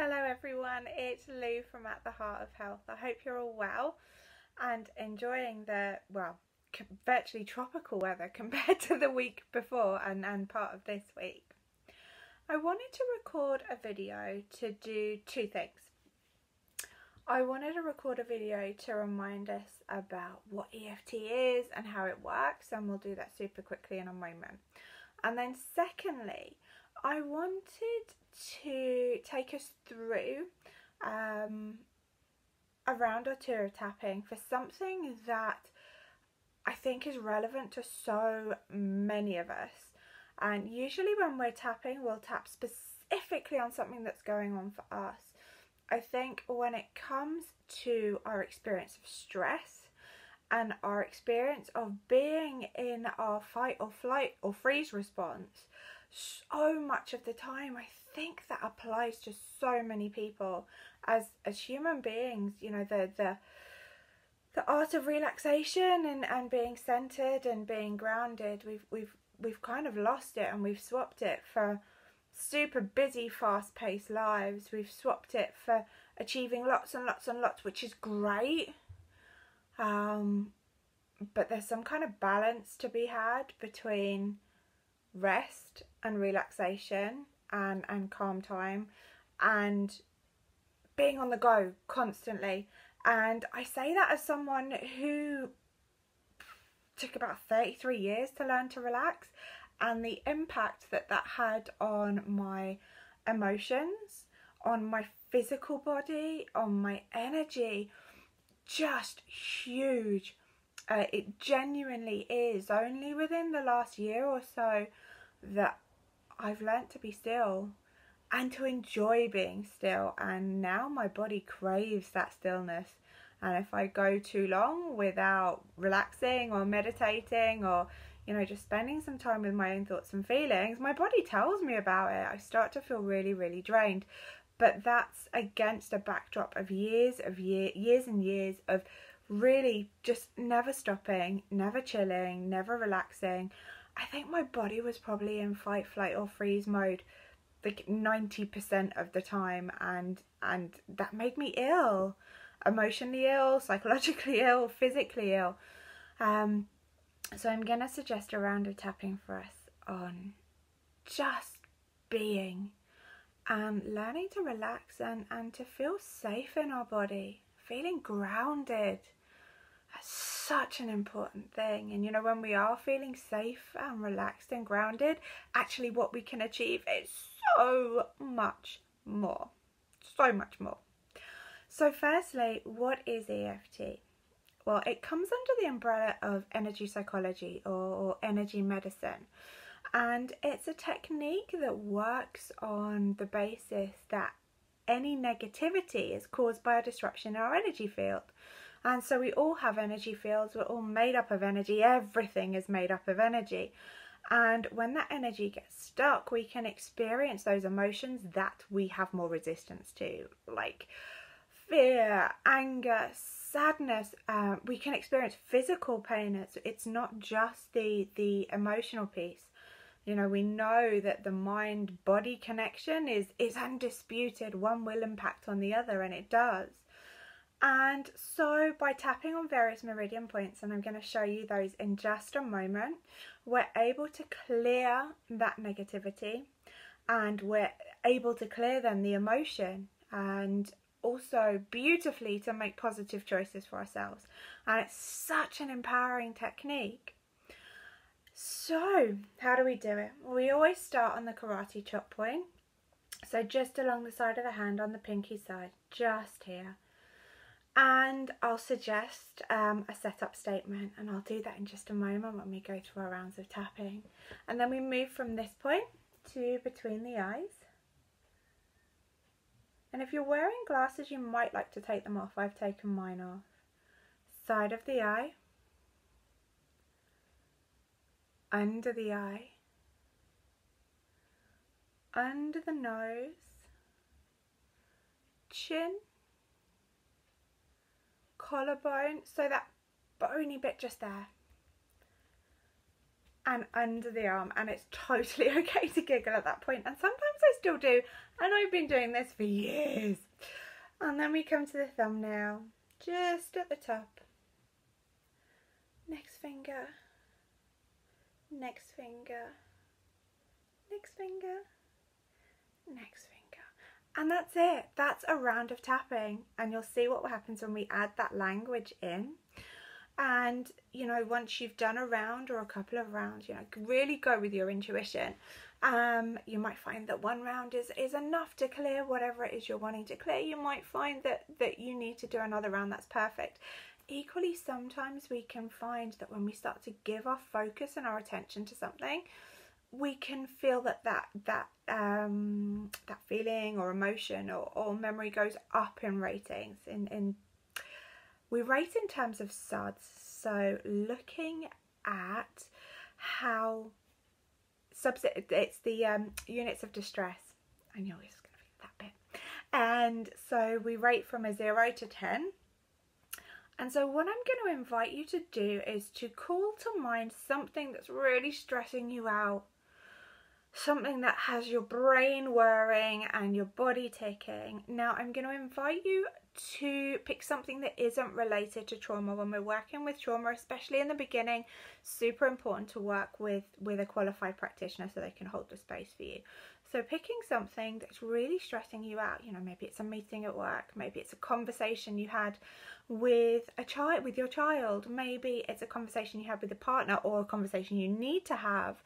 Hello everyone, it's Lou from At the Heart of Health. I hope you're all well and enjoying the, virtually tropical weather compared to the week before and part of this week. I wanted to record a video to do two things. I wanted to record a video to remind us about what EFT is and how it works, and we'll do that super quickly in a moment. And then secondly, I wanted to take us through a round or two of tapping for something that I think is relevant to so many of us. And usually when we're tapping, we'll tap specifically on something that's going on for us. I think when it comes to our experience of stress and our experience of being in our fight or flight or freeze response, so much of the time I think that applies to so many people as human beings. You know, the art of relaxation and being centered and being grounded, we've kind of lost it, and we've swapped it for super busy, fast-paced lives. We've swapped it for achieving lots and lots and lots, which is great, but there's some kind of balance to be had between rest and relaxation and calm time and being on the go constantly. And I say that as someone who took about 33 years to learn to relax, and the impact that that had on my emotions, on my physical body, on my energy, just huge. It genuinely is only within the last year or so that I've learnt to be still and to enjoy being still, and now my body craves that stillness. And if I go too long without relaxing or meditating or, you know, just spending some time with my own thoughts and feelings, my body tells me about it. I start to feel really, really drained. But that's against a backdrop of years and years of really just never stopping, never chilling, never relaxing. I think my body was probably in fight, flight or freeze mode like 90% of the time, and that made me ill, emotionally ill, psychologically ill, physically ill. So I'm gonna suggest a round of tapping for us on just being and learning to relax and to feel safe in our body, feeling grounded. That's such an important thing. And you know, when we are feeling safe and relaxed and grounded, actually what we can achieve is so much more. So much more. So firstly, what is EFT? Well, it comes under the umbrella of energy psychology or energy medicine. And it's a technique that works on the basis that any negativity is caused by a disruption in our energy field. And so we all have energy fields, we're all made up of energy, everything is made up of energy. And when that energy gets stuck, we can experience those emotions that we have more resistance to, like fear, anger, sadness. We can experience physical pain. It's not just the emotional piece. You know, we know that the mind-body connection is undisputed. One will impact on the other, and it does. And so by tapping on various meridian points, and I'm going to show you those in just a moment, we're able to clear that negativity, and we're able to clear then the emotion, and also beautifully to make positive choices for ourselves. And it's such an empowering technique. So how do we do it? Well, we always start on the karate chop point, so just along the side of the hand on the pinky side, just here. And I'll suggest a setup statement, and I'll do that in just a moment when we go through our rounds of tapping. And then we move from this point to between the eyes. And if you're wearing glasses, you might like to take them off. I've taken mine off. Side of the eye. Under the eye. Under the nose. Chin. Collarbone, so that bony bit just there, and under the arm, and it's totally okay to giggle at that point, and sometimes I still do, and I've been doing this for years. And then we come to the thumbnail, just at the top. Next finger, next finger, next finger, next finger. And that's it. That's a round of tapping, and you'll see what happens when we add that language in. And, you know, once you've done a round or a couple of rounds, you know, really go with your intuition. You might find that one round is enough to clear whatever it is you're wanting to clear. You might find that you need to do another round. That's perfect. Equally, sometimes we can find that when we start to give our focus and our attention to something, we can feel that feeling or emotion or memory goes up in ratings. We rate in terms of SUDS, so looking at how it's the units of distress. I know it's going to be that bit. And so we rate from a 0 to 10. And so what I'm going to invite you to do is to call to mind something that's really stressing you out. Something that has your brain whirring and your body ticking. Now I'm going to invite you to pick something that isn't related to trauma. When we're working with trauma, especially in the beginning, super important to work with a qualified practitioner so they can hold the space for you. So picking something that's really stressing you out, you know, maybe it's a meeting at work, maybe it's a conversation you had with your child, maybe it's a conversation you had with a partner or a conversation you need to have.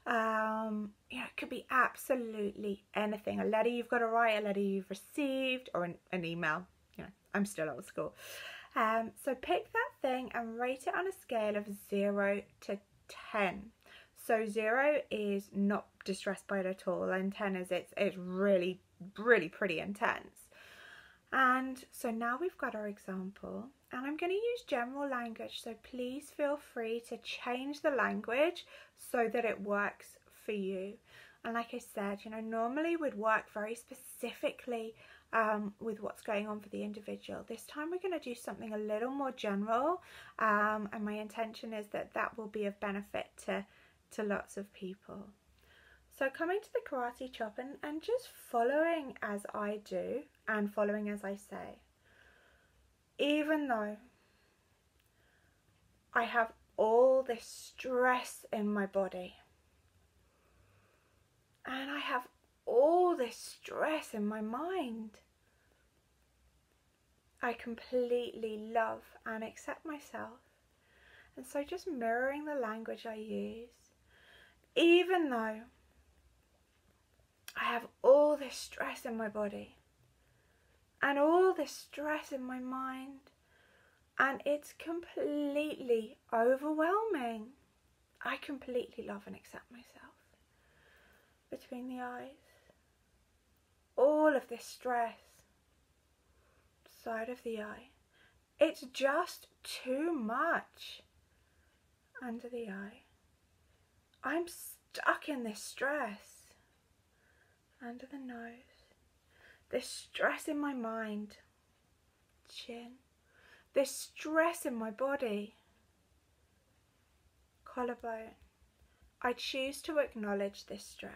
You know, it could be absolutely anything. A letter you've got to write, a letter you've received, or an email. You know, I'm still old school. So pick that thing and rate it on a scale of 0 to 10. So 0 is not distressed by it at all, and 10 is it's really, really pretty intense. And so now we've got our example, and I'm going to use general language, so please feel free to change the language so that it works for you. And like I said, you know, normally we'd work very specifically with what's going on for the individual. This time we're going to do something a little more general, and my intention is that will be of benefit to lots of people. So coming to the karate chop and just following as I do and following as I say. Even though I have all this stress in my body and I have all this stress in my mind, I completely love and accept myself. And so just mirroring the language I use, even though I have all this stress in my body and all this stress in my mind, and it's completely overwhelming, I completely love and accept myself. Between the eyes, all of this stress, side of the eye, it's just too much. Under the eye, I'm stuck in this stress. Under the nose, this stress in my mind, chin, this stress in my body, collarbone. I choose to acknowledge this stress.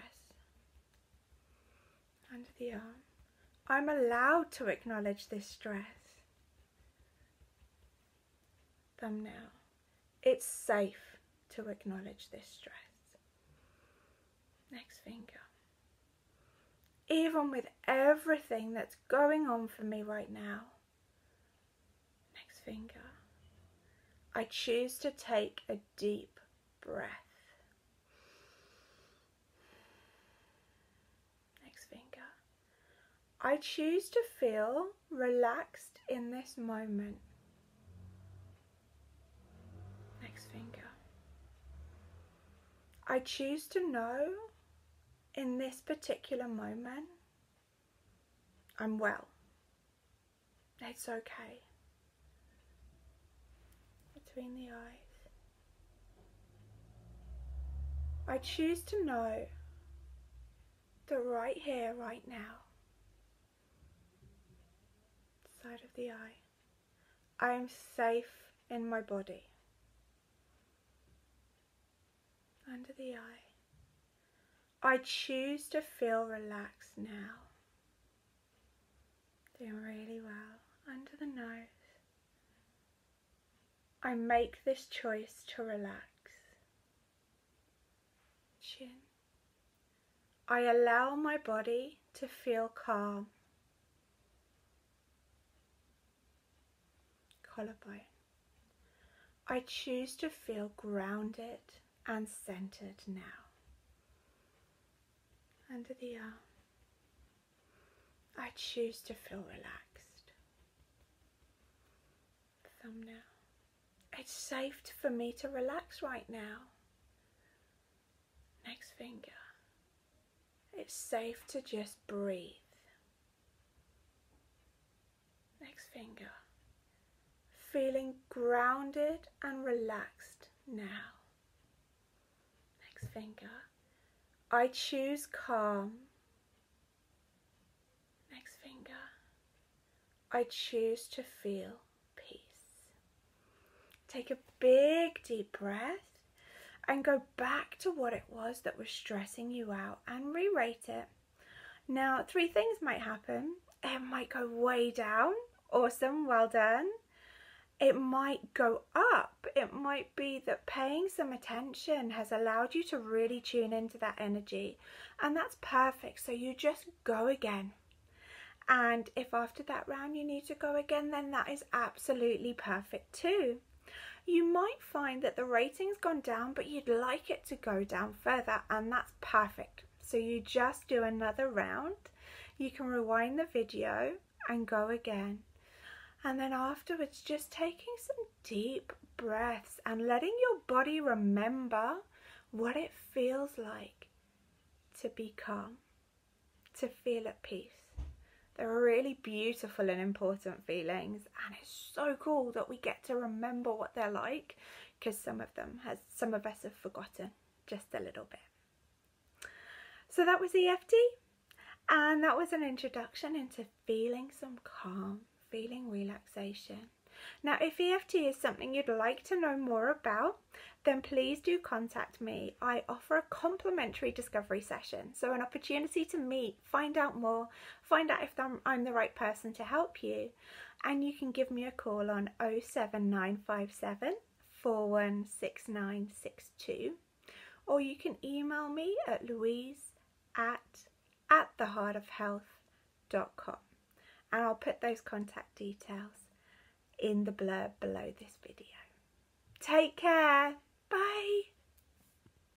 Under the arm, I'm allowed to acknowledge this stress. Thumbnail, it's safe to acknowledge this stress. Next finger. Even with everything that's going on for me right now, next finger, I choose to take a deep breath. Next finger, I choose to feel relaxed in this moment. Next finger, I choose to know in this particular moment, I'm well. It's okay. Between the eyes, I choose to know that right here, right now, side of the eye, I am safe in my body. under the eye. I choose to feel relaxed now. Doing really well. Under the nose. I make this choice to relax. Chin. I allow my body to feel calm. Collarbone. I choose to feel grounded and centered now. Under the arm. I choose to feel relaxed. Thumbnail. It's safe for me to relax right now. Next finger. It's safe to just breathe. Next finger. Feeling grounded and relaxed now. Next finger. I choose calm. Next finger. I choose to feel peace. Take a big deep breath and go back to what it was that was stressing you out and re-rate it. Now, 3 things might happen. It might go way down. Awesome, well done. It might go up. It might be that paying some attention has allowed you to really tune into that energy, and that's perfect. So you just go again. And if after that round you need to go again, then that is absolutely perfect too. You might find that the rating's gone down, but you'd like it to go down further, and that's perfect. So you just do another round. You can rewind the video and go again. And then afterwards, just taking some deep breaths and letting your body remember what it feels like to be calm, to feel at peace. They're really beautiful and important feelings, and it's so cool that we get to remember what they're like, because some of us have forgotten just a little bit. So that was EFT, and that was an introduction into feeling some calm, feeling relaxation. Now, if EFT is something you'd like to know more about, then please do contact me. I offer a complimentary discovery session, so an opportunity to meet, find out more, find out if I'm the right person to help you. And you can give me a call on 07957 416962, or you can email me at louise@theheartofhealth.com, and I'll put those contact details in the blurb below this video. Take care. Bye.